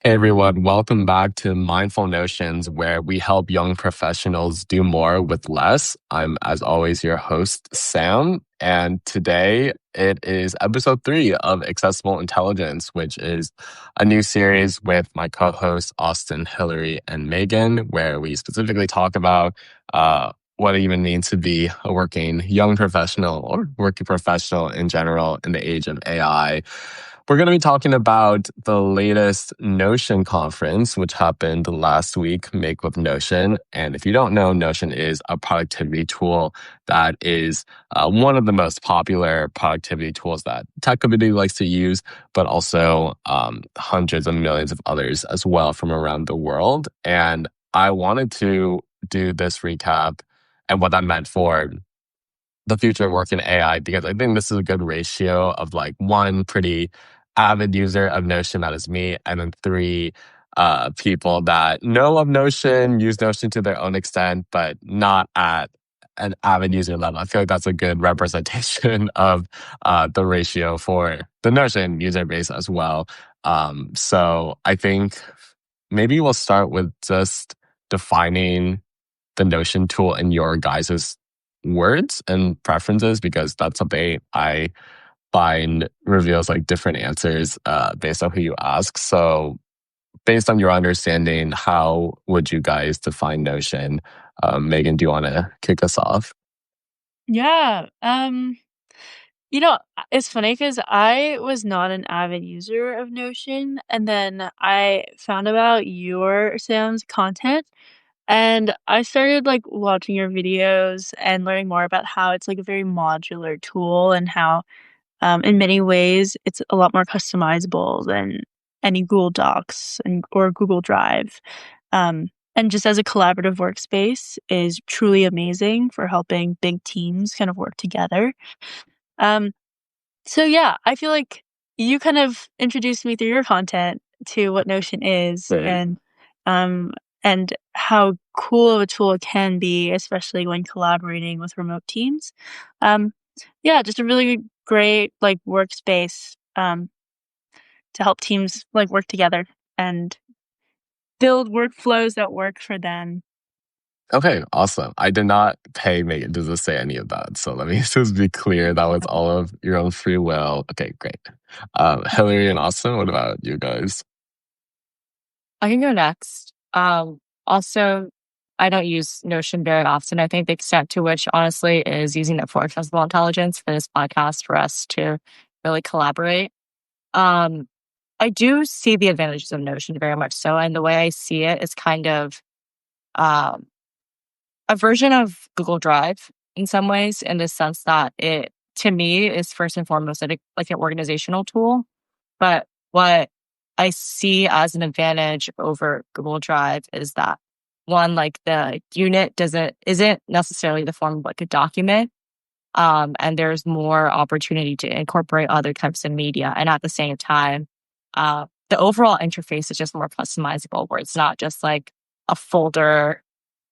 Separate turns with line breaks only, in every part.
Hey everyone, welcome back to Mindful Notions, where we help young professionals do more with less. I'm, as always, your host, Sam, and today it is episode 3 of Accessible Intelligence, which is a new series with my co-hosts, Austin, Hillary, and Megan, where we specifically talk about what it even means to be a working young professional or working professional in general in the age of AI. We're going to be talking about the latest Notion conference, which happened last week, Make with Notion. And if you don't know, Notion is a productivity tool that is one of the most popular productivity tools that tech community likes to use, but also hundreds of millions of others as well from around the world. And I wanted to do this recap and what that meant for the future of work in AI, because I think this is a good ratio of like one pretty avid user of Notion, that is me, and then three people that know of Notion, use Notion to their own extent, but not at an avid user level. I feel like that's a good representation of the ratio for the Notion user base as well. So I think maybe we'll start with just defining the Notion tool in your guys' words and preferences, because that's something I find reveals like different answers based on who you ask. So based on your understanding, how would you guys define Notion? Megan, do you want to kick us off?
Yeah. You know, it's funny because I was not an avid user of Notion, and then I found about your Sam's content, and I started like watching your videos and learning more about how it's like a very modular tool and how, in many ways, it's a lot more customizable than any Google Docs or Google Drive. And just as a collaborative workspace is truly amazing for helping big teams kind of work together. Um, so yeah, I feel like you kind of introduced me through your content to what Notion is
Right.
um and how cool of a tool it can be, especially when collaborating with remote teams. Um, yeah, just a really great like workspace to help teams like work together and build workflows that work for them.
Okay, awesome. I did not pay Megan to just say any of that. So let me just be clear. That was all of your own free will. Okay, great. Hillary and Austin, what about you guys?
I can go next. Also, I don't use Notion very often. I think the extent to which, honestly, is using it for accessible intelligence for this podcast for us to really collaborate. Um, I do see the advantages of Notion very much so, and the way I see it is kind of um, a version of Google Drive in some ways, in the sense that it, to me, is first and foremost like an organizational tool. But what I see as an advantage over Google Drive is that one, like the unit isn't necessarily the form of like a document. And there's more opportunity to incorporate other types of media. And at the same time, the overall interface is just more customizable, where it's not just like a folder.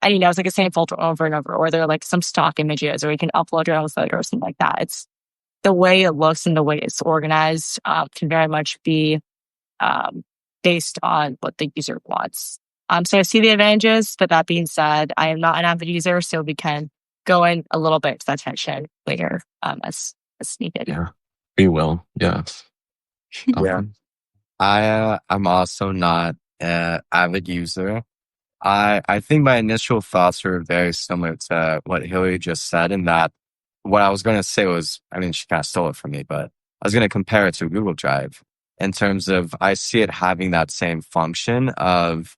And it's like the same folder over and over, or there are like some stock images, or you can upload your own photo or something like that. It's the way it looks and the way it's organized can very much be based on what the user wants. So I see the advantages, but that being said, I am not an avid user, so we can go in a little bit to that section later as needed.
Yeah, we will. Yes.
Yeah. I'm also not an avid user. I think my initial thoughts were very similar to what Hillary just said, in that what I was going to say was, I mean, she kind of stole it from me, but I was going to compare it to Google Drive in terms of I see it having that same function of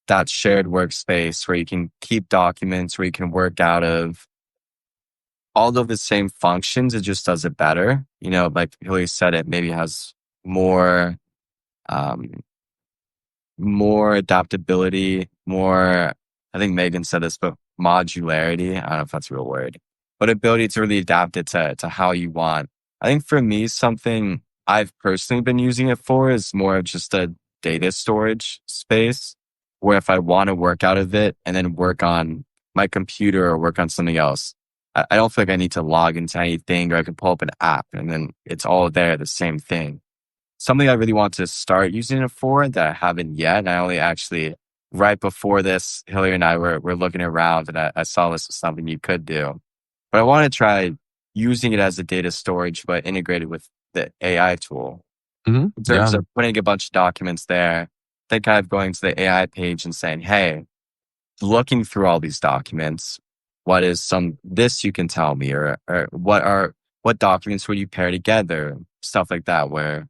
that shared workspace where you can keep documents, where you can work out of all of the same functions. It just does it better. Like Hillary said, it maybe has more um, more adaptability, more, I think Megan said this, but modularity. I don't know if that's a real word, but ability to really adapt it to how you want. I think for me, something I've personally been using it for is more of just a data storage space, where if I want to work out of it and then work on my computer or work on something else, I don't feel like I need to log into anything, or I can pull up an app and then it's all there, the same thing. something I really want to start using it for that I haven't yet. And I only actually, right before this, Hillary and I were looking around, and I saw this was something you could do. But I want to try using it as a data storage, but integrated with the AI tool.
Mhm.
In terms
Yeah.
of putting a bunch of documents there, then kind of going to the AI page and saying, hey, looking through all these documents, what is this you can tell me, or what documents would you pair together? Stuff like that, where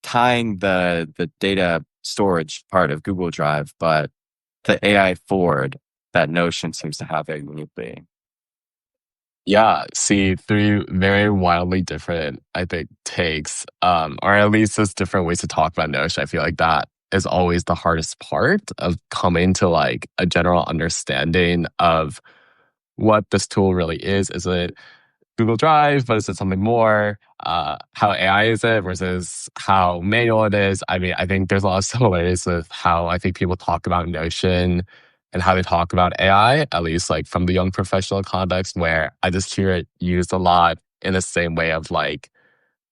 tying the data storage part of Google Drive, but the AI forward that Notion seems to have very uniquely.
Yeah, see, three very wildly different, I think, takes, or at least just different ways to talk about Notion. I feel like that is always the hardest part of coming to like a general understanding of what this tool really is. Is it Google Drive, but is it something more? How AI is it versus how manual it is? I mean, I think there's a lot of similarities with how I think people talk about Notion and how they talk about AI, at least like from the young professional context, where I just hear it used a lot in the same way of like,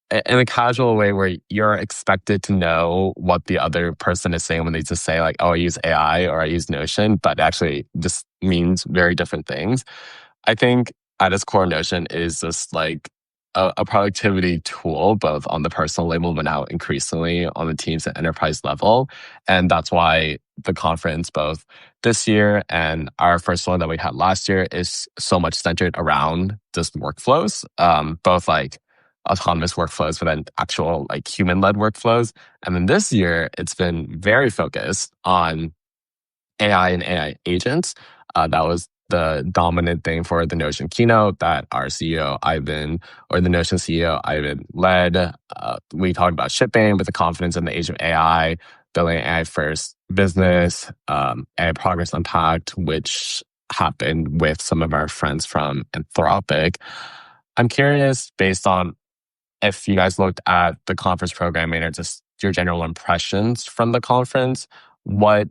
in a casual way where you're expected to know what the other person is saying when they just say like, oh, I use AI or I use Notion, but actually just means very different things. I think at its core, Notion is just like a productivity tool, both on the personal level, but now increasingly on the teams and enterprise level. And that's why the conference, both this year and our first one that we had last year, is so much centered around just workflows, both like autonomous workflows, but then actual like human-led workflows. And then this year, it's been very focused on AI and AI agents. That was the dominant thing for the Notion keynote that our CEO, Ivan, or the Notion CEO, Ivan, led. We talked about shipping with the confidence in the age of AI, building AI first business, AI Progress Unpacked, which happened with some of our friends from Anthropic. I'm curious, based on if you guys looked at the conference programming or just your general impressions from the conference, what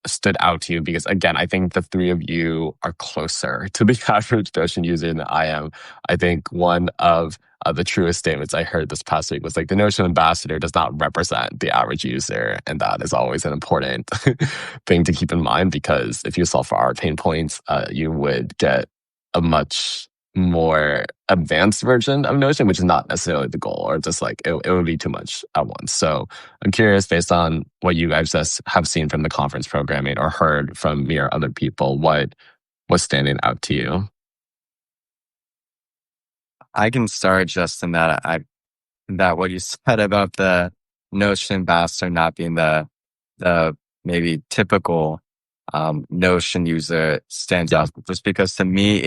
stood out to you? Because again, I think the three of you are closer to the average Notion user than I am. I think one of the truest statements I heard this past week was like, the Notion ambassador does not represent the average user. And that is always an important thing to keep in mind, because if you solve for our pain points, you would get a much more advanced version of Notion, which is not necessarily the goal, or just like it would be too much at once. So I'm curious, based on what you guys just have seen from the conference programming or heard from me or other people, what was standing out to you?
I can start just in that what you said about the Notion ambassador not being the maybe typical Notion user stands out, just because to me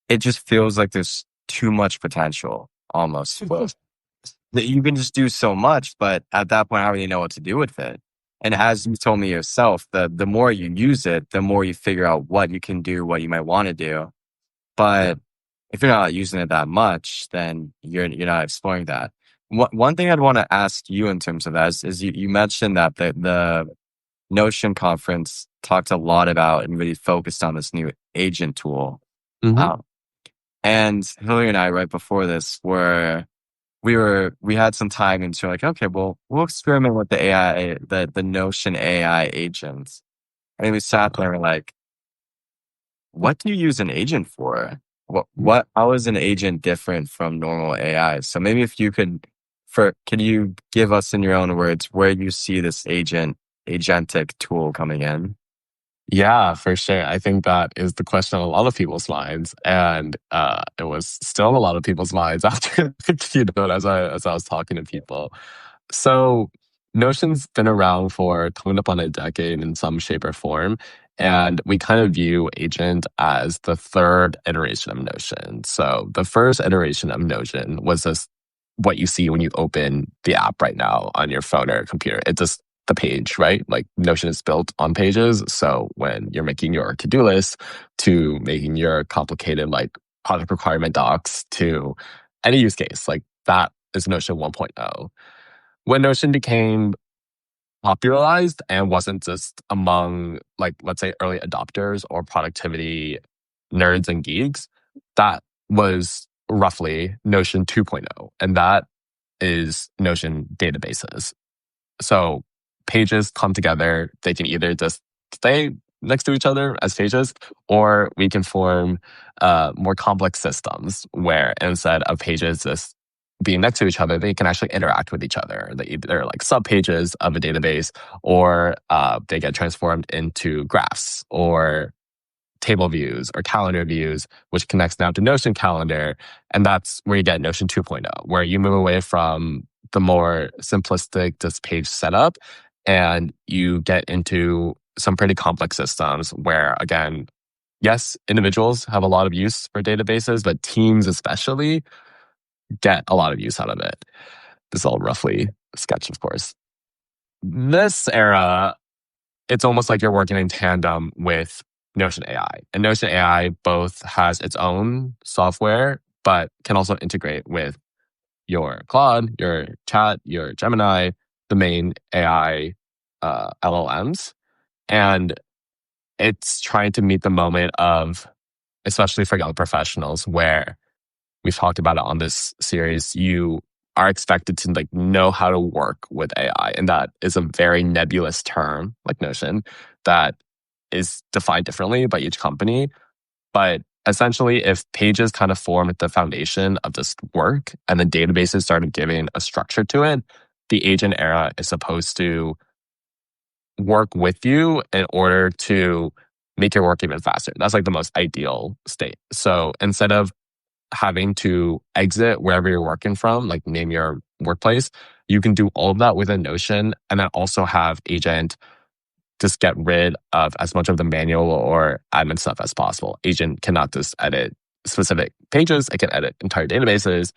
it just feels like there's too much potential almost. That you can just do so much, but at that point, I don't really know what to do with it. And as you told me yourself, the more you use it, the more you figure out what you can do, what you might want to do. But if you're not using it that much, then you're not exploring that. One thing I'd want to ask you in terms of that is you mentioned that the Notion conference talked a lot about and really focused on this new agent tool.
Mm-hmm.
And Hillary and I, right before this, we had some time and so like, okay, well, we'll experiment with the AI, the Notion AI agents. And we sat there and like, what do you use an agent for? How is an agent different from normal AI? So maybe if you can you give us in your own words where you see this agentic tool coming in?
Yeah, for sure. I think that is the question on a lot of people's minds, and it was still on a lot of people's minds after the keynote as I was talking to people. So Notion's been around for coming up on a decade in some shape or form, and we kind of view Agent as the third iteration of Notion. So the first iteration of Notion was just what you see when you open the app right now on your phone or computer. It's just the page, right? Like Notion is built on pages. So when you're making your to-do list, to making your complicated like product requirement docs, to any use case, like that is Notion 1.0. When Notion became popularized and wasn't just among like, let's say, early adopters or productivity nerds and geeks, that was roughly Notion 2.0. And that is Notion databases. So pages come together. They can either just stay next to each other as pages, or we can form more complex systems where instead of pages just being next to each other, they can actually interact with each other. They're like subpages of a database, or they get transformed into graphs or table views or calendar views, which connects now to Notion Calendar. And that's where you get Notion 2.0, where you move away from the more simplistic just page setup and you get into some pretty complex systems where, again, yes, individuals have a lot of use for databases, but teams especially get a lot of use out of it. This is all roughly a sketch, of course. This era, it's almost like you're working in tandem with Notion AI. And Notion AI both has its own software, but can also integrate with your Claude, your Chat, your Gemini, the main AI LLMs. And it's trying to meet the moment of, especially for young professionals, where we've talked about it on this series, you are expected to like know how to work with AI. And that is a very nebulous term, like Notion, that is defined differently by each company. But essentially, if pages kind of form the foundation of this work and the databases started giving a structure to it, the agent era is supposed to work with you in order to make your work even faster. That's like the most ideal state. So instead of having to exit wherever you're working from, like name your workplace, you can do all of that within Notion and then also have agent just get rid of as much of the manual or admin stuff as possible. Agent cannot just edit specific pages. It can edit entire databases.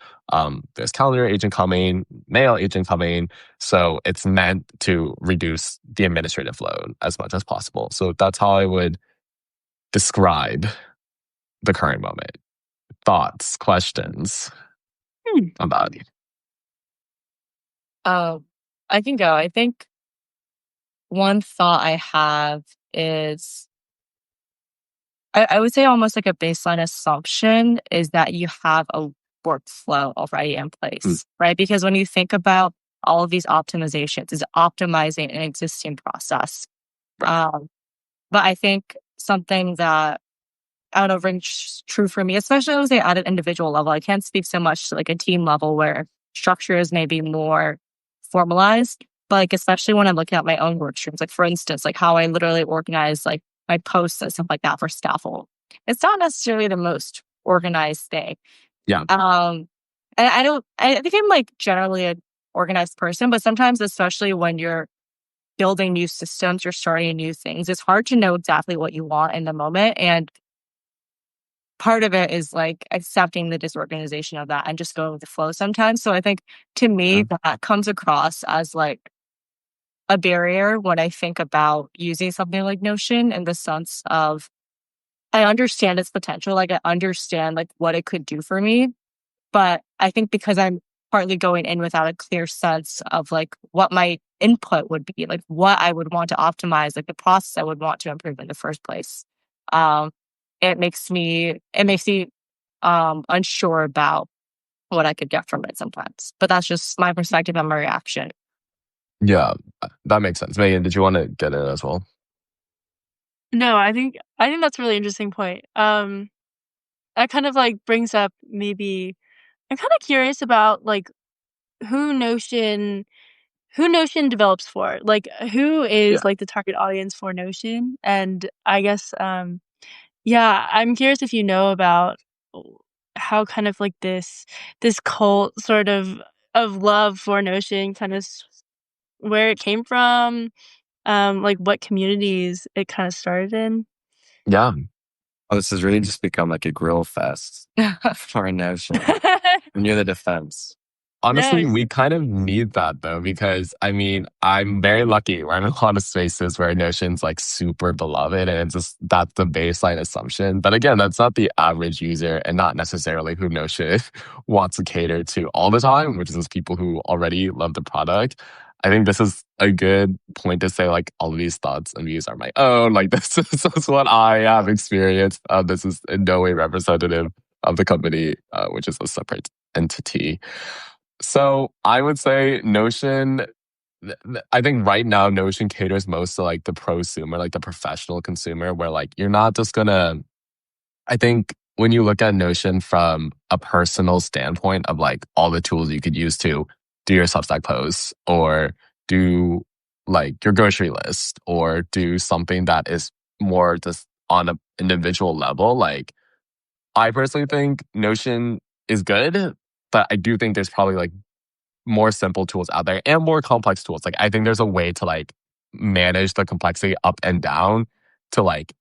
There's calendar agent coming, mail agent coming. So it's meant to reduce the administrative load as much as possible. So that's how I would describe the current moment. Thoughts, questions about it?
I can go. I think one thought I have is I would say almost like a baseline assumption is that you have a workflow already in place, right? Because when you think about all of these optimizations, it's optimizing an existing process. But I think something that I don't know rings true for me, especially I would say at an individual level. I can't speak so much to like a team level where structure is maybe more formalized, but like especially when I'm looking at my own work streams, like for instance, like how I literally organize like my posts and stuff like that for Scaffold. It's not necessarily the most organized thing.
Yeah.
And I think I'm like generally an organized person, but sometimes, especially when you're building new systems, you're starting new things, it's hard to know exactly what you want in the moment. And part of it is like accepting the disorganization of that and just going with the flow sometimes. So I think to me, that comes across as like a barrier when I think about using something like Notion in the sense of I understand its potential. Like I understand like what it could do for me. But I think because I'm partly going in without a clear sense of like what my input would be, like what I would want to optimize, like the process I would want to improve in the first place. It makes me unsure about what I could get from it sometimes. But that's just my perspective and my reaction.
Yeah, that makes sense. Megan, did you want to get in as well?
No, I think that's a really interesting point. That kind of like brings up maybe I'm kind of curious about like who Notion develops for. Like who is like the target audience for Notion? And I guess yeah, I'm curious if you know about how kind of like this cult sort of love for Notion kind of where it came from, like what communities it kind of started in.
Yeah.
Oh, this has really just become like a grill fest for Notion. Near the defense.
Honestly,
Nice.
we kind of need that though, because I mean, I'm very lucky. We're in a lot of spaces where Notion's like super beloved and it's just that's the baseline assumption. But again, that's not the average user and not necessarily who Notion wants to cater to all the time, which is just people who already love the product. I think this is a good point to say like all of these thoughts and views are my own. Like this is what I have experienced. This is in no way representative of the company, which is a separate entity. So I would say Notion. I think right now Notion caters most to like the prosumer, like the professional consumer, where like you're not just gonna. I think when you look at Notion from a personal standpoint of like all the tools you could use to do your Substack posts or do like your grocery list or do something that is more just on an individual level, like I personally think Notion is good, but I do think there's probably like more simple tools out there and more complex tools. Like I think there's a way to like manage the complexity up and down to like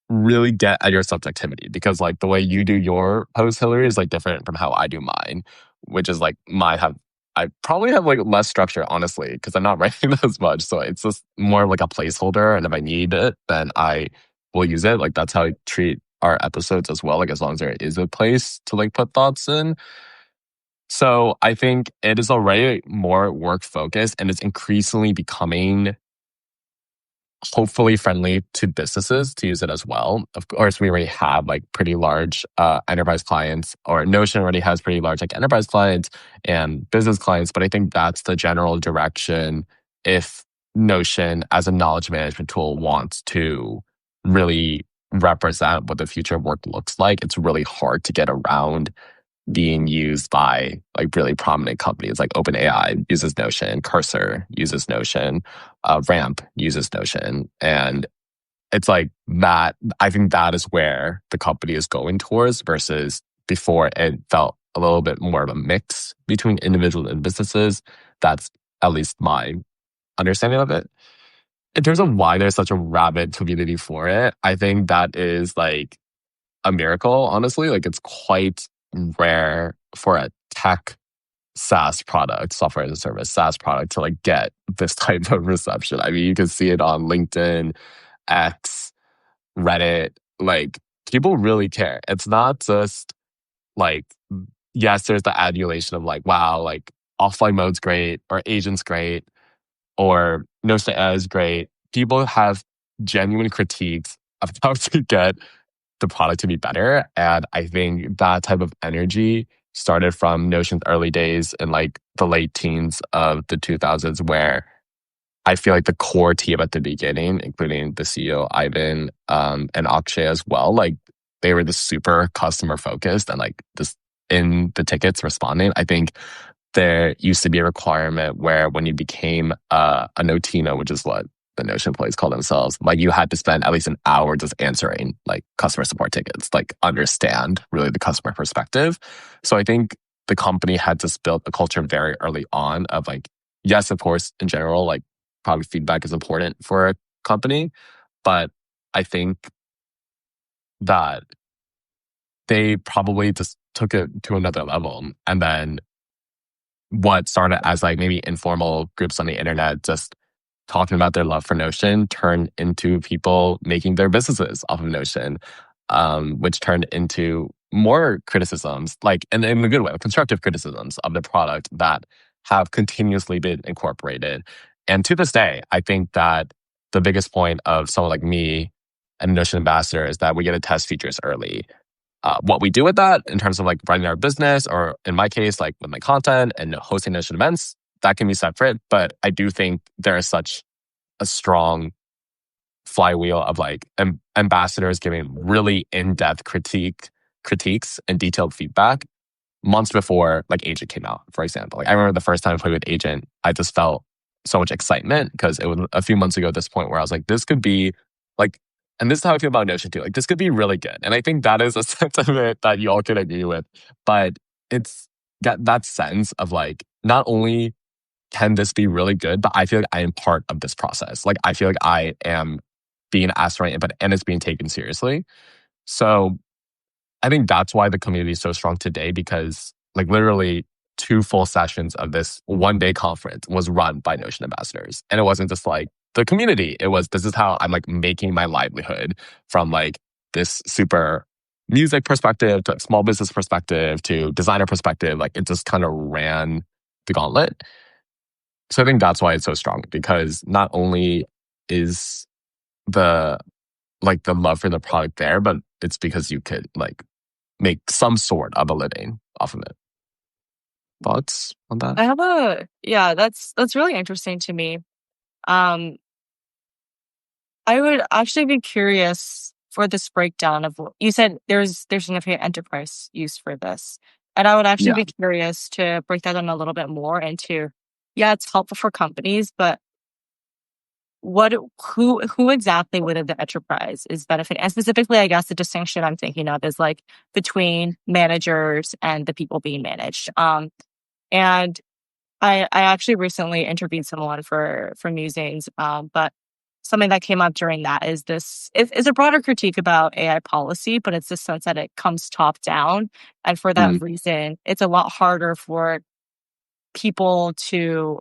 really get at your subjectivity because like the way you do your post, Hillary, is like different from how I do mine, which is like I probably have like less structure, honestly, because I'm not writing as much. So it's just more like a placeholder. And if I need it, then I will use it. Like that's how I treat our episodes as well. Like as long as there is a place to like put thoughts in. So I think it is already more work focused and it's increasingly becoming hopefully friendly to businesses to use it as well. Of course, we already have like pretty large enterprise clients, or Notion already has pretty large like enterprise clients and business clients. But I think that's the general direction if Notion as a knowledge management tool wants to really represent what the future of work looks like. It's really hard to get around being used by like really prominent companies like OpenAI uses Notion, Cursor uses Notion, Ramp uses Notion. And it's like that, I think that is where the company is going towards versus before it felt a little bit more of a mix between individuals and businesses. That's at least my understanding of it. In terms of why there's such a rabid community for it, I think that is like a miracle, honestly. Like it's quite rare for a tech SaaS product, software as a service, SaaS product to like get this type of reception. I mean, you can see it on LinkedIn, X, Reddit. Like people really care. It's not just like, yes, there's the adulation of like, wow, like offline mode's great or agent's great or Notion AI is great. People have genuine critiques of how to get the product to be better. And I think that type of energy started from Notion's early days in like the late teens of the 2000s, where I feel like the core team at the beginning, including the CEO, Ivan, and Akshay as well, like they were the super customer focused and like just in the tickets responding. I think there used to be a requirement where when you became a Notino, which is what the Notion employees call themselves, like you had to spend at least an hour just answering like customer support tickets, like understand really the customer perspective. So I think the company had just built a culture very early on of like, yes, of course, in general, like probably feedback is important for a company, but I think that they probably just took it to another level. And then what started as like maybe informal groups on the internet just talking about their love for Notion turned into people making their businesses off of Notion, which turned into more criticisms, like in a good way, constructive criticisms of the product that have continuously been incorporated. And to this day, I think that the biggest point of someone like me and Notion ambassador is that we get to test features early. What we do with that in terms of like running our business, or in my case, like with my content and hosting Notion events, that can be separate. But I do think there is such a strong flywheel of like ambassadors giving really in-depth critiques and detailed feedback months before like Agent came out, for example. Like I remember the first time I played with Agent, I just felt so much excitement because it was a few months ago at this point where I was like, this could be like, and this is how I feel about Notion too. Like this could be really good. And I think that is a sentiment that you all can agree with. But it's got that sense of like, not only can this be really good, but I feel like I am part of this process. Like I feel like I am being asked for my input and it's being taken seriously. So I think that's why the community is so strong today, because like literally 2 full sessions of this one-day conference was run by Notion ambassadors. And it wasn't just like the community. It was, this is how I'm like making my livelihood from like this super music perspective to like small business perspective to designer perspective. Like it just kind of ran the gauntlet. So I think that's why it's so strong, because not only is the like the love for the product there, but it's because you could like make some sort of a living off of it. thoughts on that?
That's really interesting to me. Um, I would actually be curious for this breakdown of you said there's significant enterprise use for this. And I would actually be curious to break that down a little bit more into, it's helpful for companies, but who exactly within the enterprise is benefiting? And specifically, I guess the distinction I'm thinking of is like between managers and the people being managed. And I actually recently interviewed someone for Musings, but something that came up during that is a broader critique about AI policy, but it's the sense that it comes top down, and for that reason, it's a lot harder for people to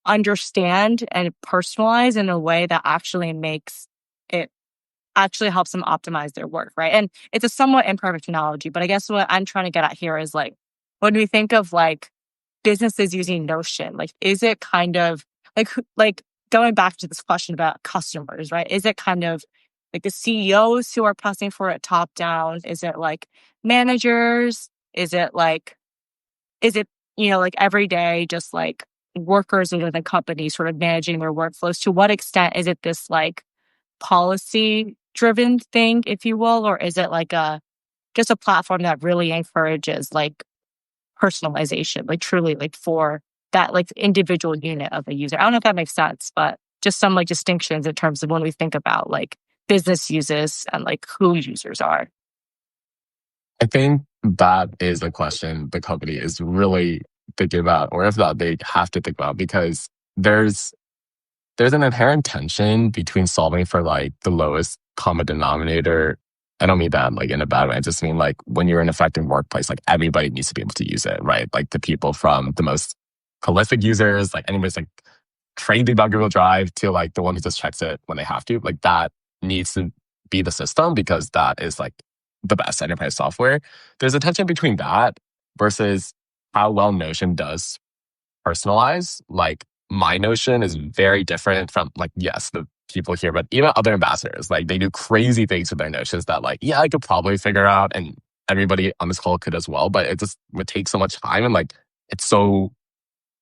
understand and personalize in a way that actually helps them optimize their work, right? And it's a somewhat imperfect analogy, but I guess what I'm trying to get at here is like when we think of like businesses using Notion, like is it kind of like going back to this question about customers, right? Is it kind of like the CEOs who are pressing for it top down? Is it like managers? Is it like every day just like workers within the company sort of managing their workflows? To what extent is it this like policy driven thing, if you will, or is it like just a platform that really encourages like personalization, like truly like for that like individual unit of a user? I don't know if that makes sense, but just some like distinctions in terms of when we think about like business uses and like who users are.
I think that is a question the company is really thinking about, or if not, they have to think about, because there's an inherent tension between solving for like the lowest common denominator. I don't mean that like in a bad way. I just mean like when you're in an effective workplace, like everybody needs to be able to use it, right? Like the people from the most prolific users, like anybody's like crazy about Google Drive, to like the one who just checks it when they have to. Like that needs to be the system, because that is like the best enterprise software. There's a tension between that versus how well Notion does personalize. Like my Notion is very different from like, yes, the people here, but even other ambassadors, like they do crazy things with their Notions that like, yeah, I could probably figure out, and everybody on this call could as well, but it just would take so much time, and like it's so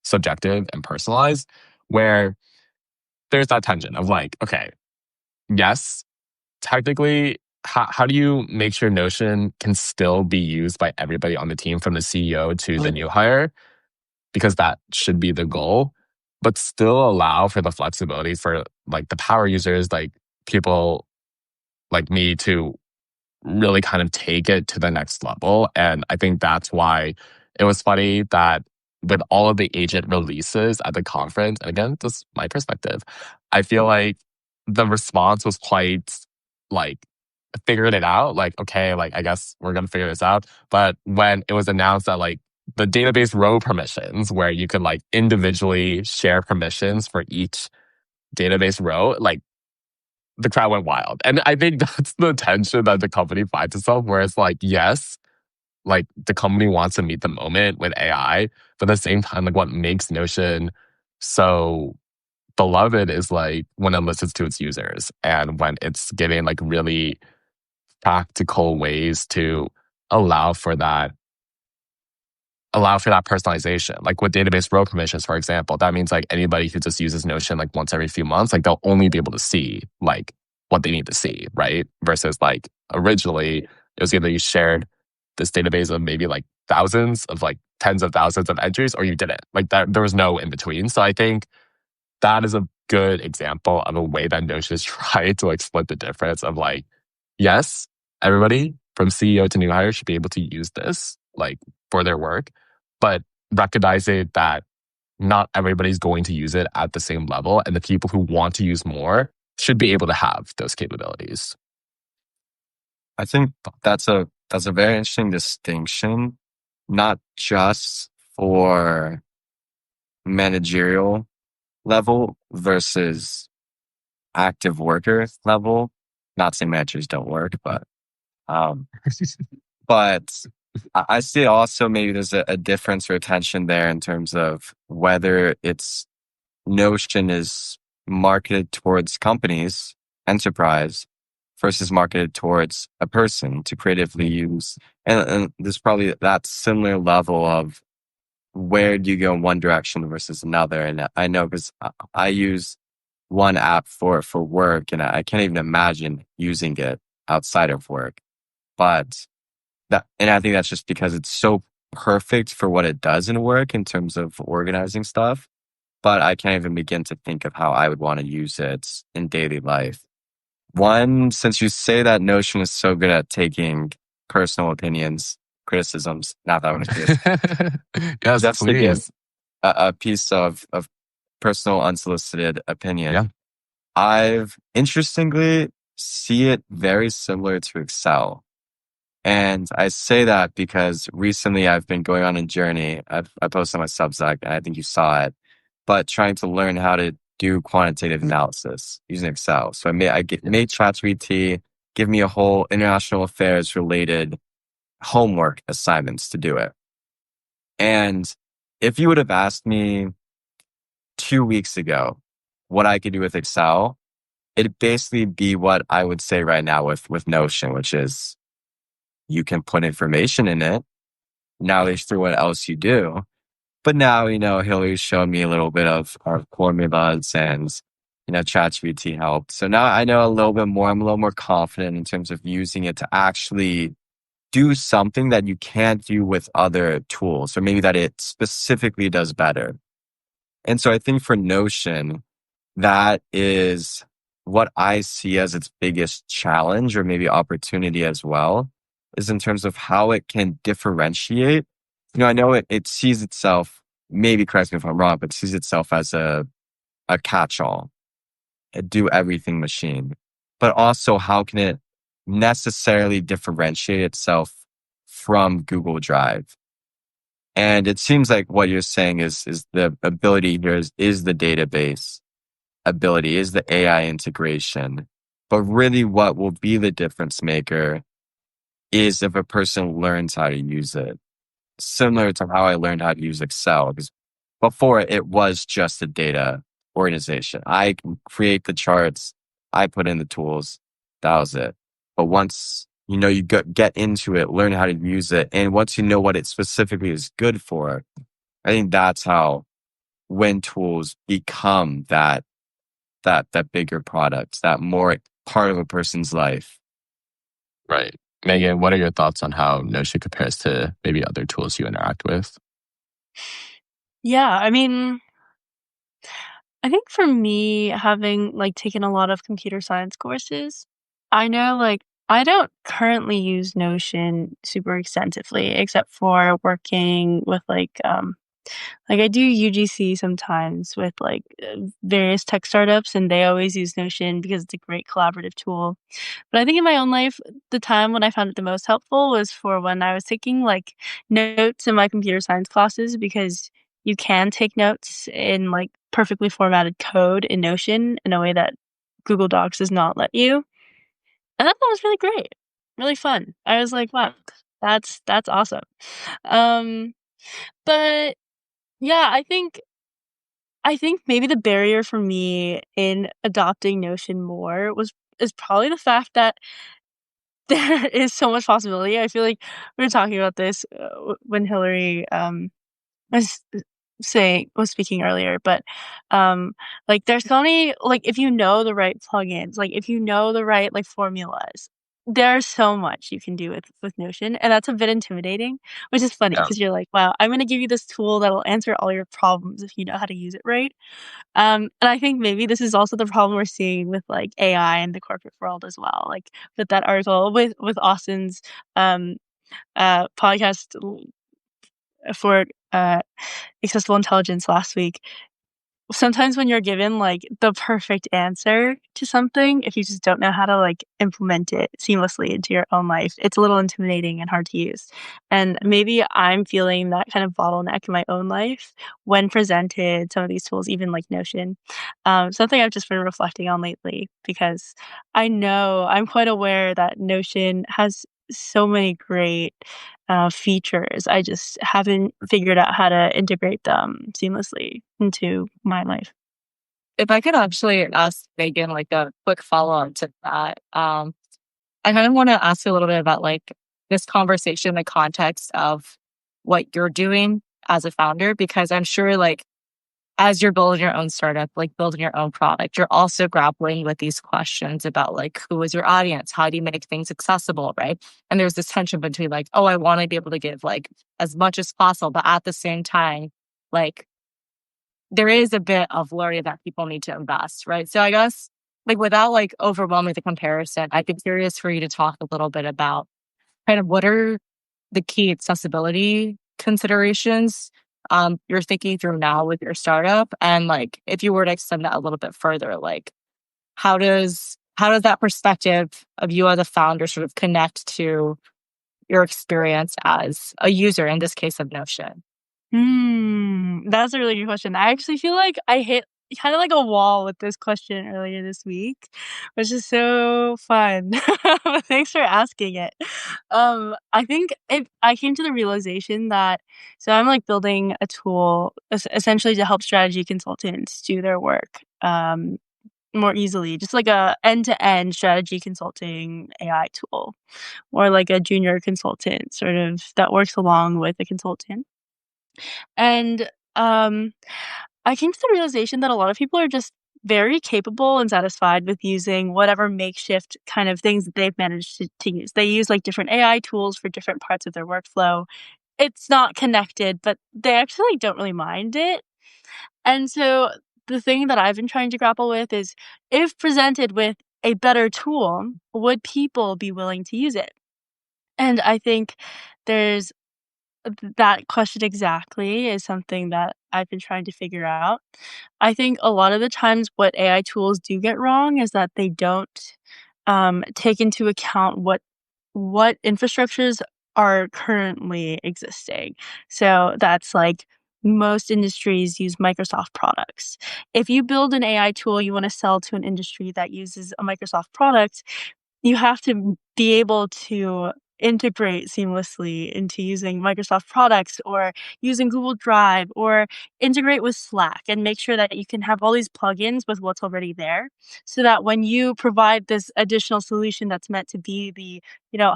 subjective and personalized, where there's that tension of like, okay, yes, technically, how do you make sure Notion can still be used by everybody on the team, from the CEO to the new hire? Because that should be the goal, but still allow for the flexibility for like the power users, like people like me, to really kind of take it to the next level. And I think that's why it was funny that with all of the agent releases at the conference, and again, just my perspective, I feel like the response was quite like figured it out. Like, okay, like I guess we're gonna figure this out. But when it was announced that like the database row permissions, where you could like individually share permissions for each database row, like the crowd went wild. And I think that's the tension that the company finds itself, where it's like, yes, like the company wants to meet the moment with AI, but at the same time, like what makes Notion so beloved is like when it listens to its users, and when it's giving like really practical ways to allow for that personalization. Like with database row permissions, for example, that means like anybody who just uses Notion like once every few months, like they'll only be able to see like what they need to see, right? Versus like originally, it was either you shared this database of maybe like thousands of like tens of thousands of entries, or you didn't. Like that, there was no in between. So I think that is a good example of a way that Notion has tried to like split the difference of like, yes, everybody from CEO to new hire should be able to use this like for their work, but recognizing that not everybody's going to use it at the same level, and the people who want to use more should be able to have those capabilities.
I think that's a very interesting distinction, not just for managerial level versus active worker level. Not saying managers don't work, but I see also maybe there's a difference or a tension there in terms of whether it's Notion is marketed towards companies, enterprise, versus marketed towards a person to creatively use. And there's probably that similar level of where do you go in one direction versus another? And I know because I use one app for work, and I can't even imagine using it outside of work. But and I think that's just because it's so perfect for what it does in work in terms of organizing stuff. But I can't even begin to think of how I would want to use it in daily life. One, since you say that Notion is so good at taking personal opinions, criticisms, not that one is.
Yes,
Just to give
please.
a piece of personal unsolicited opinion.
Yeah.
I've interestingly see it very similar to Excel. And I say that because recently I've been going on a journey. I posted on my Substack, and I think you saw it, but trying to learn how to do quantitative analysis using Excel. So made ChatGPT give me a whole international affairs related homework assignments to do it. And if you would have asked me 2 weeks ago what I could do with Excel, it'd basically be what I would say right now with Notion, which is you can put information in it. Now there's through what else you do. But now, Hillary's shown me a little bit of our formulas and, ChatGPT helped. So now I know a little bit more. I'm a little more confident in terms of using it to actually do something that you can't do with other tools, or maybe that it specifically does better. And so I think for Notion, that is what I see as its biggest challenge, or maybe opportunity as well, is in terms of how it can differentiate. I know it sees itself, maybe correct me if I'm wrong, but sees itself as a catch-all, a do everything machine. But also, how can it necessarily differentiate itself from Google Drive? And it seems like what you're saying is the ability here is the database ability, is the AI integration. But really what will be the difference maker is if a person learns how to use it. Similar to how I learned how to use Excel, because before it was just a data organization. I can create the charts, I put in the tools, that was it. But once you get into it, learn how to use it, and once you know what it specifically is good for, I think that's how when tools become that bigger product, that more part of a person's life.
Right. Megan, what are your thoughts on how Notion compares to maybe other tools you interact with?
Yeah, I mean, I think for me, having taken a lot of computer science courses, I know I don't currently use Notion super extensively, except for working with I do UGC sometimes with various tech startups, and they always use Notion because it's a great collaborative tool. But I think in my own life, the time when I found it the most helpful was for when I was taking notes in my computer science classes, because you can take notes in perfectly formatted code in Notion in a way that Google Docs does not let you. And I thought it was really great, really fun. I was like, wow, that's awesome. Um, but yeah, I think maybe the barrier for me in adopting Notion more is probably the fact that there is so much possibility. I feel like we were talking about this when Hillary was was speaking earlier, but there's so many, if you know the right plugins, if you know the right formulas, there's so much you can do with Notion, and that's a bit intimidating, which is funny
Yeah.
because you're like, wow, I'm gonna give you this tool that'll answer all your problems if you know how to use it right. And I think maybe this is also the problem we're seeing with AI in the corporate world as well. With that article with Austin's podcast for accessible intelligence last week. Sometimes when you're given the perfect answer to something, if you just don't know how to implement it seamlessly into your own life, it's a little intimidating and hard to use. And maybe I'm feeling that kind of bottleneck in my own life when presented some of these tools, even like Notion. Something I've just been reflecting on lately, because I know I'm quite aware that Notion has so many great features. I just haven't figured out how to integrate them seamlessly into my life.
If I could actually ask Megan a quick follow-up to that, I kind of want to ask you a little bit about this conversation in the context of what you're doing as a founder? Because I'm sure like as you're building your own startup, like building your own product, you're also grappling with these questions about like, who is your audience? How do you make things accessible, right? And there's this tension between like, oh, I want to be able to give like as much as possible, but at the same time, like there is a bit of learning that people need to invest, right? So I guess like without like overwhelming the comparison, I'd be curious for you to talk a little bit about kind of what are the key accessibility considerations you're thinking through now with your startup, and like if you were to extend that a little bit further, like how does that perspective of you as a founder sort of connect to your experience as a user, in this case of Notion?
That's a really good question. I actually feel like I hit kind of like a wall with this question earlier this week, which is so fun. Thanks for asking it. I think I came to the realization that so I'm like building a tool essentially to help strategy consultants do their work more easily, just like a end-to-end strategy consulting AI tool, or like a junior consultant sort of that works along with the consultant. And I came to the realization that a lot of people are just very capable and satisfied with using whatever makeshift kind of things that they've managed to use. They use like different AI tools for different parts of their workflow. It's not connected, but they actually don't really mind it. And so the thing that I've been trying to grapple with is if presented with a better tool, would people be willing to use it? And I think there's that question exactly is something that I've been trying to figure out. I think a lot of the times what AI tools do get wrong is that they don't take into account what infrastructures are currently existing. So that's like most industries use Microsoft products. If you build an AI tool you want to sell to an industry that uses a Microsoft product, you have to be able to integrate seamlessly into using Microsoft products or using Google Drive or integrate with Slack and make sure that you can have all these plugins with what's already there so that when you provide this additional solution that's meant to be the,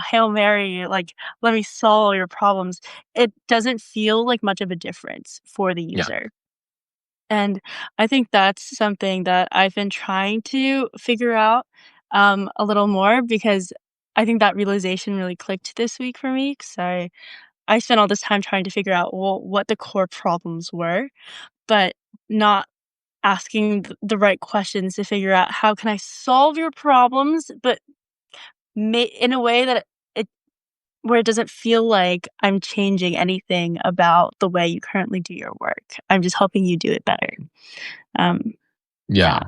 Hail Mary, like, let me solve all your problems, it doesn't feel like much of a difference for the
Yeah.
user. And I think that's something that I've been trying to figure out a little more because I think that realization really clicked this week for me. So I spent all this time trying to figure out what the core problems were, but not asking the right questions to figure out how can I solve your problems, but in a way that where it doesn't feel like I'm changing anything about the way you currently do your work. I'm just helping you do it better.
Yeah.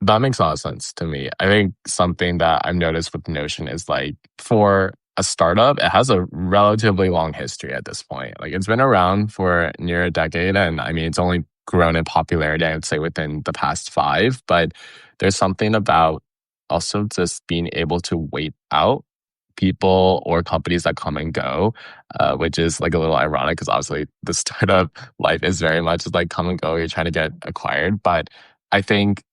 That makes a lot of sense to me. I think something that I've noticed with Notion is like for a startup, it has a relatively long history at this point. Like it's been around for near a decade, and I mean it's only grown in popularity, I would say, within the past 5. But there's something about also just being able to wait out people or companies that come and go, which is like a little ironic because obviously the startup life is very much like come and go. You're trying to get acquired, but I think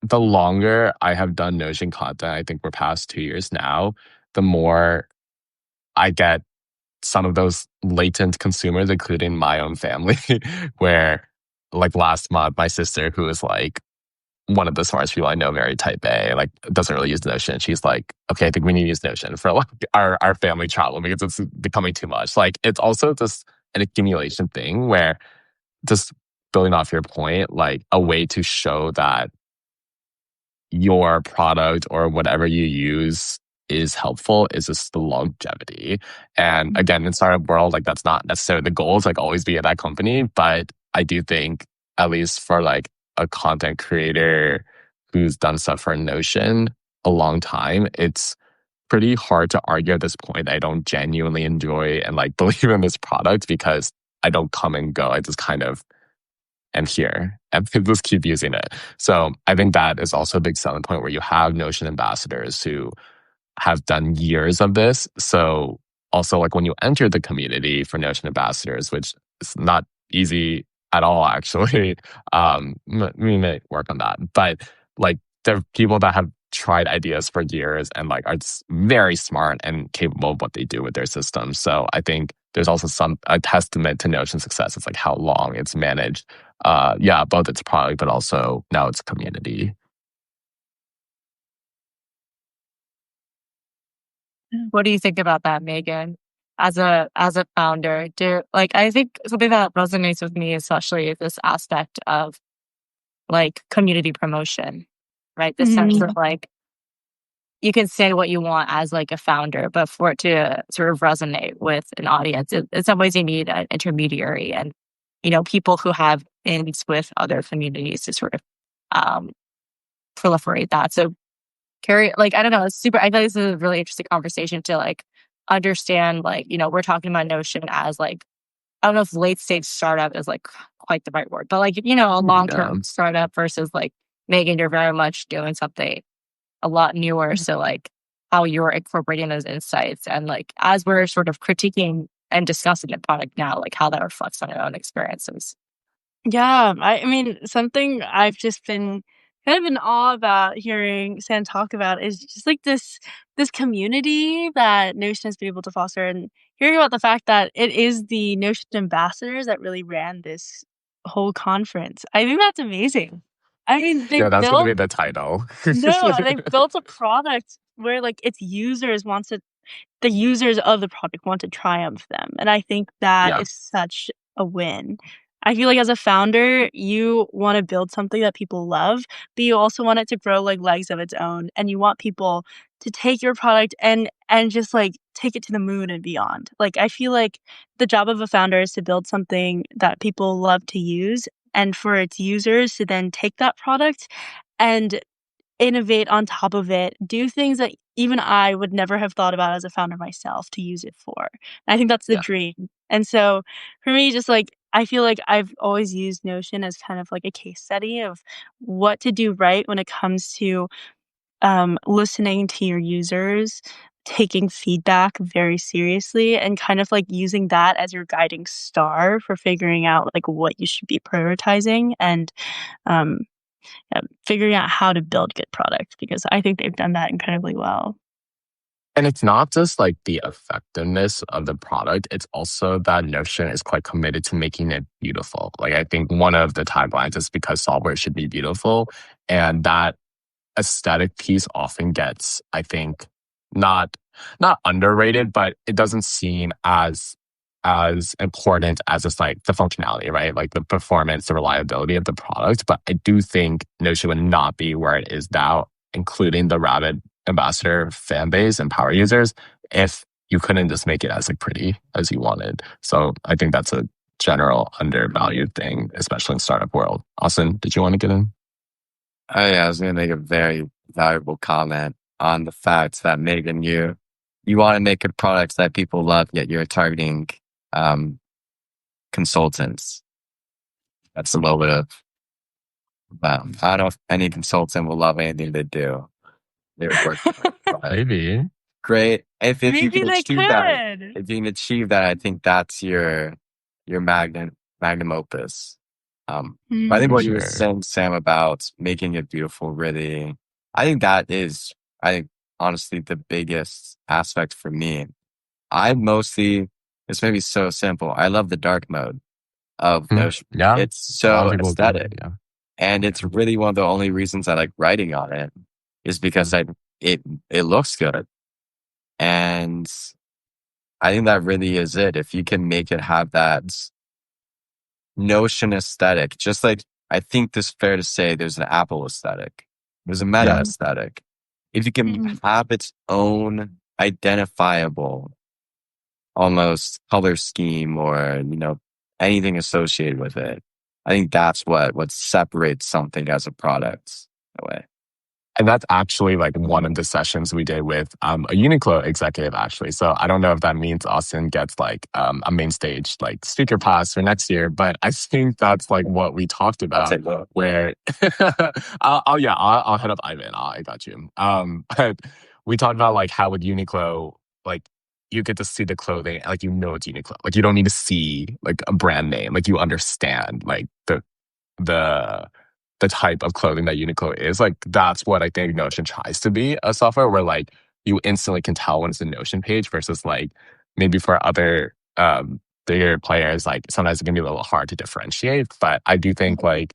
the longer I have done Notion content, I think we're past 2 years now, the more I get some of those latent consumers, including my own family, where like last month, my sister, who is like one of the smartest people I know, very type A, like doesn't really use Notion. She's like, okay, I think we need to use Notion for like our family travel because it's becoming too much. Like it's also just an accumulation thing where just building off your point, like a way to show that your product or whatever you use is helpful is just the longevity. And again, in startup world, like that's not necessarily the goal to like always be at that company. But I do think at least for like a content creator who's done stuff for Notion a long time, it's pretty hard to argue at this point that I don't genuinely enjoy and like believe in this product because I don't come and go. I just kind of am here and just keep using it. So I think that is also a big selling point where you have Notion ambassadors who have done years of this. So also like when you enter the community for Notion ambassadors, which is not easy at all, actually, we may work on that. But like there are people that have tried ideas for years and like are just very smart and capable of what they do with their systems. So I think there's also a testament to Notion's success. It's like how long it's managed. Both its product, but also now its community.
What do you think about that, Megan? As a founder, I think something that resonates with me, especially, is this aspect of like community promotion, right? The sense of like you can say what you want as like a founder, but for it to sort of resonate with an audience, in some ways you need an intermediary and people who have ins with other communities to sort of proliferate that. So Carrie, I don't know, it's super. I feel like this is a really interesting conversation to like understand. We're talking about Notion as like, I don't know if late stage startup is like quite the right word, but like a long term startup versus like Megan, you're very much doing something a lot newer. So like how you're incorporating those insights and like as we're sort of critiquing and discussing the product now, like how that reflects on your own experiences.
Yeah, I mean, something I've just been kind of in awe about hearing Sam talk about is just like this community that Notion has been able to foster, and hearing about the fact that it is the Notion ambassadors that really ran this whole conference. I think that's amazing. I mean,
that's going to be the title.
They built a product where like the users of the product want to triumph them, and I think that is such a win. I feel like as a founder, you want to build something that people love, but you also want it to grow like legs of its own, and you want people to take your product and just like take it to the moon and beyond. Like I feel like the job of a founder is to build something that people love to use, and for its users to then take that product and innovate on top of it, do things that even I would never have thought about as a founder myself to use it for. And I think that's the dream. And so for me, just like, I feel like I've always used Notion as kind of like a case study of what to do right when it comes to listening to your users, taking feedback very seriously, and kind of like using that as your guiding star for figuring out like what you should be prioritizing and figuring out how to build good products, because I think they've done that incredibly well.
And it's not just like the effectiveness of the product, it's also that Notion is quite committed to making it beautiful. Like I think one of the taglines is because software should be beautiful. And that aesthetic piece often gets, I think, not underrated, but it doesn't seem as important as just like the functionality, right? Like the performance, the reliability of the product. But I do think Notion would not be where it is now, including the rabid ambassador fan base and power users, if you couldn't just make it as like pretty as you wanted. So I think that's a general undervalued thing, especially in startup world. Austin, did you want to get in?
I was going to make a very valuable comment on the fact that Megan, you want to make a product that people love, yet you're targeting consultants. That's a little bit of, well, I don't know if any consultant will love anything they do. They're working.
Maybe.
Great. If you
Maybe
can
they
achieve that, if you can achieve that, I think that's your magnum opus. I think what you were saying, Sam, about making it beautiful, really, I think that is, honestly, the biggest aspect for me. It's maybe so simple. I love the dark mode of Notion.
Yeah.
It's so aesthetic. And it's really one of the only reasons I like writing on it is because it looks good. And I think that really is it. If you can make it have that Notion aesthetic, just like I think it's fair to say there's an Apple aesthetic, there's a Meta aesthetic. If you can have its own identifiable almost color scheme or, anything associated with it, I think that's what separates something as a product in a way.
And that's actually like one of the sessions we did with a Uniqlo executive, actually. So I don't know if that means Austin gets like a main stage like speaker pass for next year, but I think that's like what we talked about. Where I'll head up Ivan. I got you. But we talked about like how with Uniqlo, like you get to see the clothing, like it's Uniqlo. Like you don't need to see like a brand name. Like you understand like the type of clothing that Uniqlo is. Like that's what I think Notion tries to be, a software where like you instantly can tell when it's a Notion page versus like maybe for other bigger players, like sometimes it can be a little hard to differentiate. But I do think I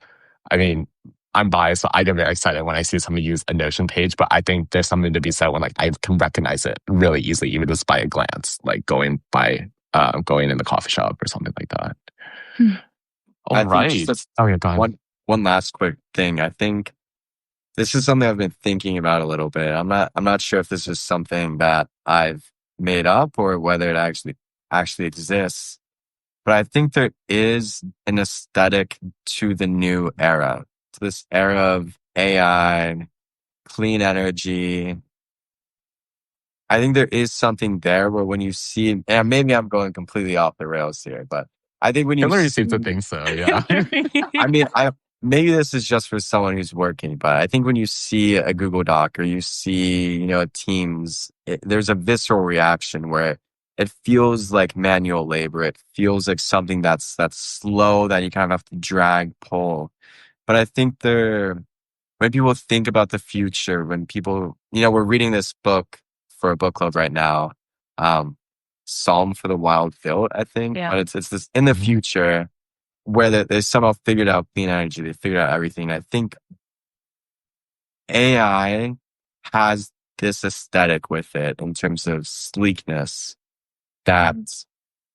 mean, I'm biased, so I get very excited when I see somebody use a Notion page. But I think there's something to be said when like I can recognize it really easily, even just by a glance, like going in the coffee shop or something like that.
I think just
Oh yeah, go ahead.
one last quick thing. I think this is something I've been thinking about a little bit. I'm not sure if this is something that I've made up or whether it actually exists. But I think there is an aesthetic to the new era, to this era of AI, clean energy. I think there is something there where when you see, and maybe I'm going completely off the rails here, but I think when you
Hillary seems to think so, yeah.
I mean, maybe this is just for someone who's working, but I think when you see a Google Doc or you see, Teams, there's a visceral reaction where it feels like manual labor. It feels like something that's slow that you kind of have to drag, pull. But I think when people think about the future, when people, we're reading this book for a book club right now, Psalm for the Wild Built, I think.
Yeah.
But it's this in the future where they somehow figured out clean energy. They figured out everything. I think AI has this aesthetic with it in terms of sleekness that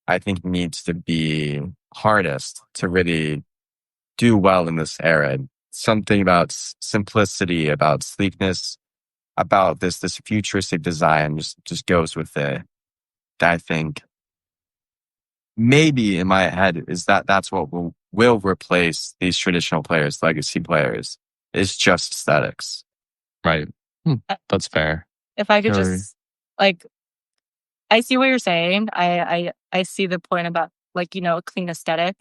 I think needs to be harnessed to really do well in this era. Something about simplicity, about sleekness, about this futuristic design just goes with it. That I think maybe in my head is that's what will replace these traditional players, legacy players, is just aesthetics.
Right. That's fair.
If I could
Hillary.
just I see what you're saying. I see the point about a clean aesthetic.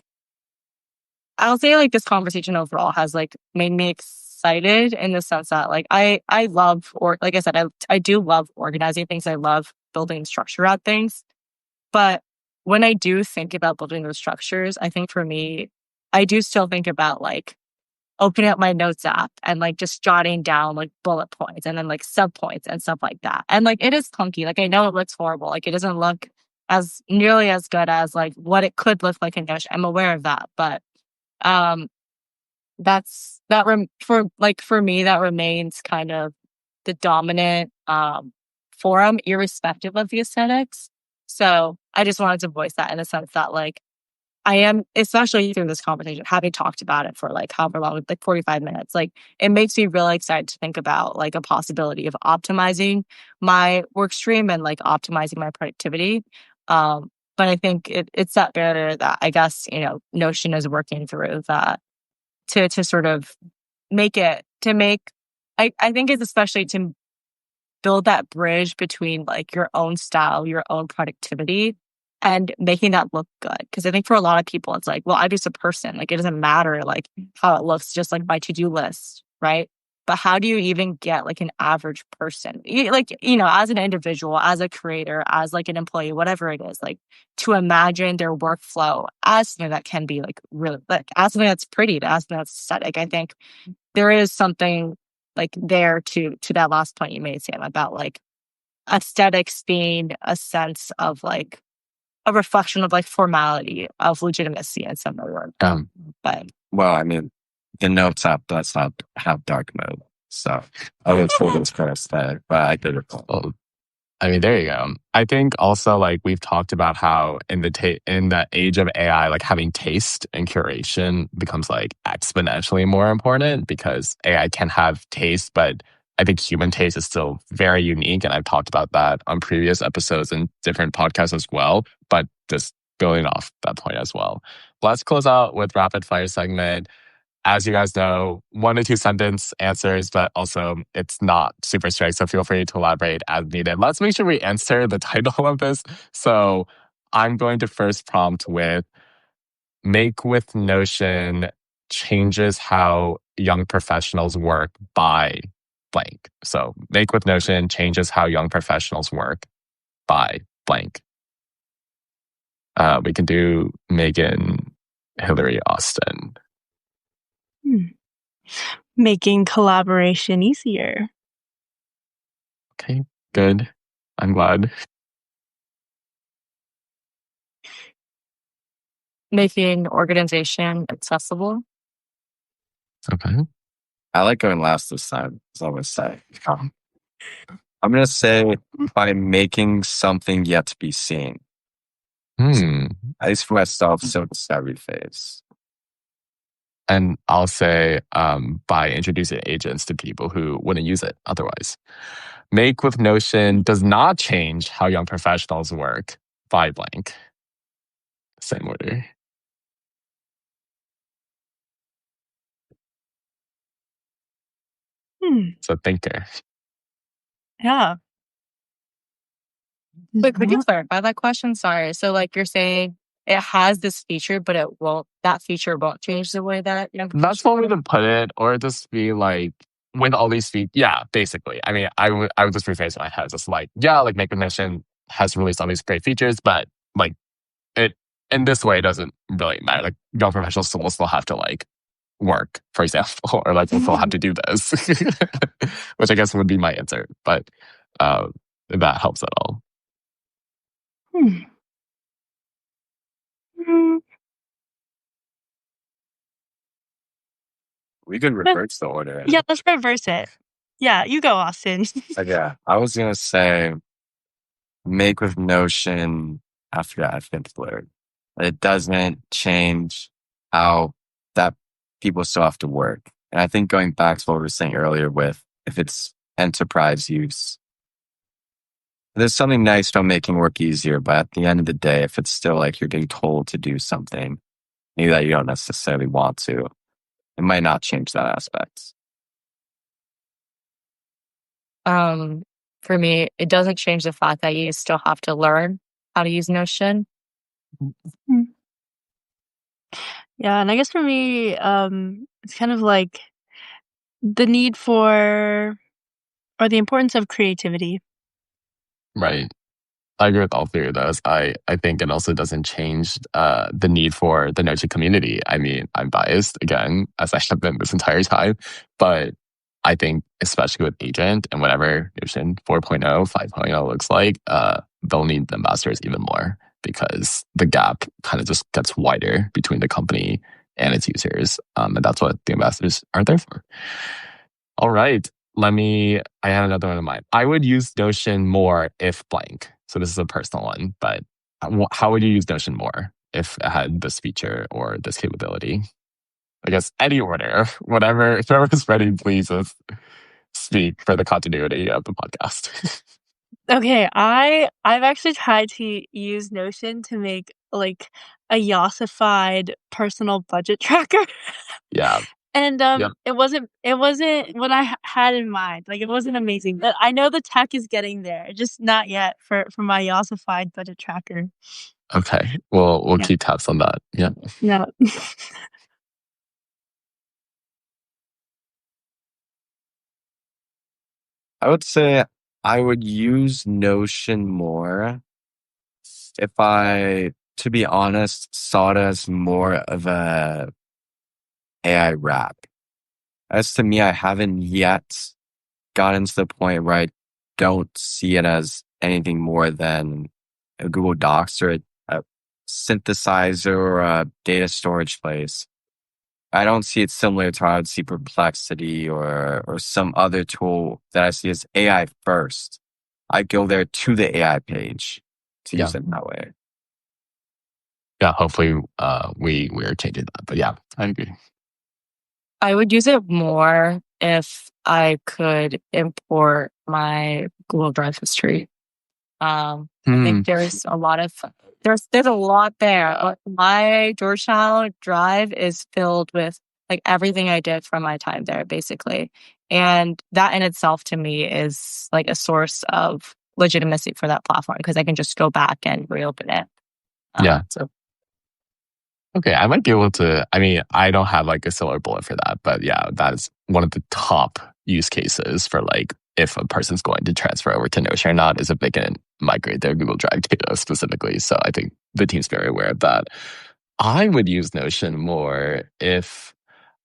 I'll say this conversation overall has made me excited in the sense that I love, or like I said, I do love organizing things. I love building structure out things. But when I do think about building those structures, I think for me, I do still think about opening up my notes app and just jotting down bullet points and then sub points and stuff like that. And it is clunky. I know it looks horrible. It doesn't look as nearly as good as what it could look like in Notion. I'm aware of that, but for me, that remains kind of the dominant forum, irrespective of the aesthetics. So I just wanted to voice that in the sense that I am, especially through this conversation, having talked about it for however long, 45 minutes, it makes me really excited to think about a possibility of optimizing my work stream and optimizing my productivity. But I think it's that barrier that I guess, Notion is working through that to sort of I think it's especially to build that bridge between your own style, your own productivity, and making that look good. Because I think for a lot of people, it's well, I'm just a person. It doesn't matter how it looks, just my to-do list, right? But how do you even get an average person, as an individual, as a creator, as an employee, whatever it is, to imagine their workflow as something that can be really as something that's pretty, as something that's aesthetic. I think there is something there to that last point you made, Sam, about aesthetics being a sense of a reflection of formality, of legitimacy in some way. But
well, I mean, the Notes app does not have dark mode, so I would say it's kind of aesthetic, but I could recall.
Well, I mean, there you go. I think also we've talked about how in the age of AI, having taste and curation becomes exponentially more important because AI can have taste, but I think human taste is still very unique. And I've talked about that on previous episodes and different podcasts as well, but just building off that point as well. Let's close out with rapid fire segment. As you guys know, 1 to 2 sentence answers, but also it's not super strict, so feel free to elaborate as needed. Let's make sure we answer the title of this. So I'm going to first prompt with Make with Notion changes how young professionals work by blank. So Make with Notion changes how young professionals work by blank. We can do Megan, Hillary, Austin.
Making collaboration easier.
Okay, good. I'm glad.
making organization accessible.
Okay.
I like going last this time, as I always say. I'm going to say by making something yet to be seen. At least for myself, so discovery phase.
And I'll say by introducing agents to people who wouldn't use it otherwise. Make with Notion does not change how young professionals work by blank. Same order. It's a thinker.
Yeah.
But could you clarify that question? Sorry. So like you're saying it has this feature, but that feature won't change the way that young
That's one way to put it, or just be like, with all these features, yeah, basically. I mean, I would just rephrase it in my head. Just like, yeah, like Make with Notion has released all these great features, but like it in this way, it doesn't really matter. Like young professionals will still have to like work, for example, or like will still have to do this, which I guess would be my answer. But if that helps at all.
We could reverse the order.
Yeah, let's reverse it. Yeah, you go, Austin.
Yeah, I was going to say Make with Notion after that fifth word. It doesn't change how that people still have to work. And I think going back to what we were saying earlier with if it's enterprise use, there's something nice about making work easier, but at the end of the day, if it's still like you're getting told to do something, maybe that you don't necessarily want to, it might not change that aspect.
For me, it doesn't change the fact that you still have to learn how to use Notion.
Yeah, and I guess for me, it's kind of like the need for or the importance of creativity.
Right. I agree with all three of those. I think it also doesn't change the need for the Notion community. I mean, I'm biased again, as I have been this entire time, but I think especially with Agent and whatever Notion 4.0, 5.0 looks like, they'll need the ambassadors even more because the gap kind of just gets wider between the company and its users. And that's what the ambassadors are there for. All right. I had another one in mind. I would use Notion more if blank. So this is a personal one, but how would you use Notion more if it had this feature or this capability? I guess any order, whatever, whoever's ready, please just speak for the continuity of the podcast.
Okay, I've actually tried to use Notion to make like a Yossified personal budget tracker.
Yeah.
And
Yep.
it wasn't what I had in mind. Like it wasn't amazing, but I know the tech is getting there, just not yet for my Yossified budget tracker.
Okay. We'll
Yeah.
keep tabs on that. Yeah.
Yeah.
I would say I would use Notion more if I, to be honest, saw it as more of a AI wrap. As to me, I haven't yet gotten to the point where I don't see it as anything more than a Google Docs or a synthesizer or a data storage place. I don't see it similar to how I would see Perplexity or some other tool that I see as AI first. I go there to the AI page to use it that way.
Yeah, hopefully we are changing that. But yeah, I agree.
I would use it more if I could import my Google Drive history. I think there's a lot there. My Georgetown Drive is filled with like everything I did from my time there, basically. And that in itself to me is like a source of legitimacy for that platform because I can just go back and reopen it. So
okay, I might be able to. I mean, I don't have like a silver bullet for that, but yeah, that's one of the top use cases for like if a person's going to transfer over to Notion or not is if they can migrate their Google Drive data specifically. So I think the team's very aware of that. I would use Notion more if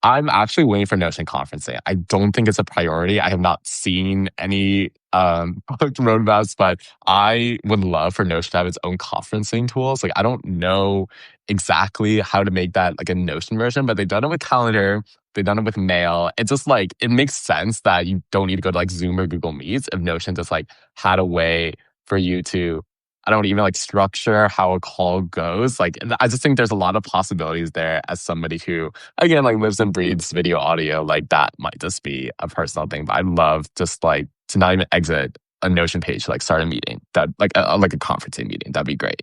I'm actually waiting for Notion conferencing. I don't think it's a priority. I have not seen any product roadmaps, but I would love for Notion to have its own conferencing tools. Like, I don't know exactly how to make that like a Notion version, but they've done it with Calendar. They've done it with Mail. It's just like, it makes sense that you don't need to go to like Zoom or Google Meets if Notion just like had a way for you to, I don't even like structure how a call goes. Like, I just think there's a lot of possibilities there as somebody who, again, like lives and breathes video audio. Like that might just be a personal thing, but I'd love just like to not even exit a Notion page to like start a meeting that like a conferencing meeting. That'd be great.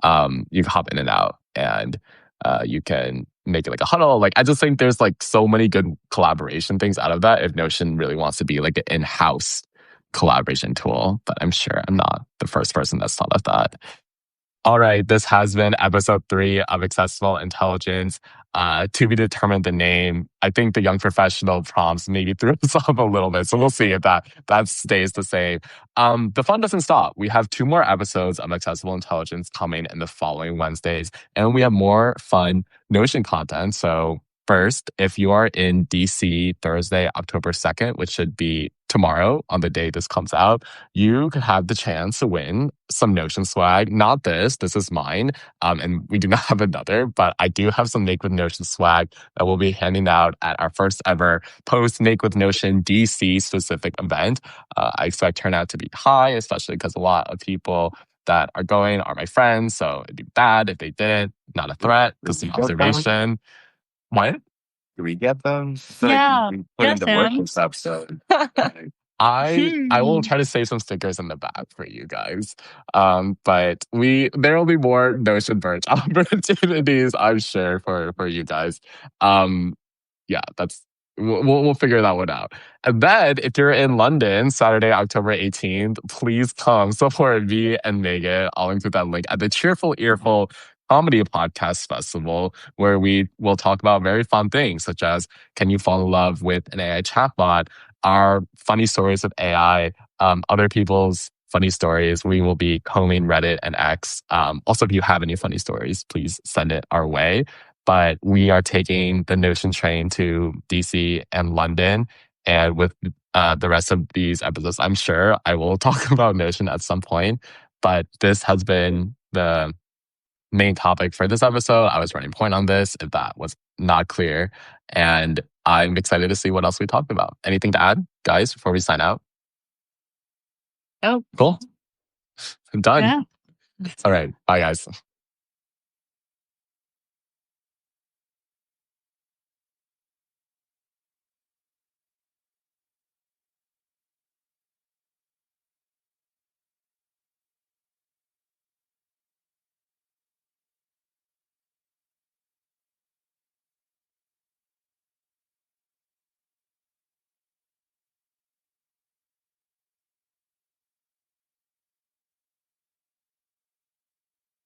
You can hop in and out and you can make it like a huddle. Like, I just think there's like so many good collaboration things out of that if Notion really wants to be like an in-house collaboration tool. But I'm sure I'm not the first person that's thought of that. All right, this has been episode 3 of Accessible Intelligence. To be determined the name. I think the young professional prompts maybe threw us off a little bit, so we'll see if that stays the same. The fun doesn't stop. We have 2 more episodes of Accessible Intelligence coming in the following Wednesdays, and we have more fun Notion content. So first, if you are in DC Thursday, October 2nd, which should be tomorrow on the day this comes out, you could have the chance to win some Notion swag. Not this is mine. And we do not have another, but I do have some Make with Notion swag that we'll be handing out at our first ever post Make with Notion DC specific event. I expect turnout to be high, especially because a lot of people that are going are my friends. So it'd be bad if they didn't. Not a threat, just an observation. What?
Do we get them?
Yeah.
Like, we put in the work this episode.
I will try to save some stickers in the back for you guys. But there will be more Notion merch opportunities, I'm sure, for you guys. Yeah, we'll figure that one out. And then if you're in London, Saturday, October 18th, please come support me and Megan. I'll include that link at the Cheerful Earful Comedy Podcast Festival, where we will talk about very fun things such as, can you fall in love with an AI chatbot? Our funny stories of AI, other people's funny stories. We will be combing Reddit and X. Also, if you have any funny stories, please send it our way. But we are taking the Notion train to DC and London. And with the rest of these episodes, I'm sure I will talk about Notion at some point. But this has been the main topic for this episode. I was running point on this, if that was not clear. And I'm excited to see what else we talked about. Anything to add, guys, before we sign out?
Oh,
cool. I'm done.
Yeah.
All right. Bye, guys.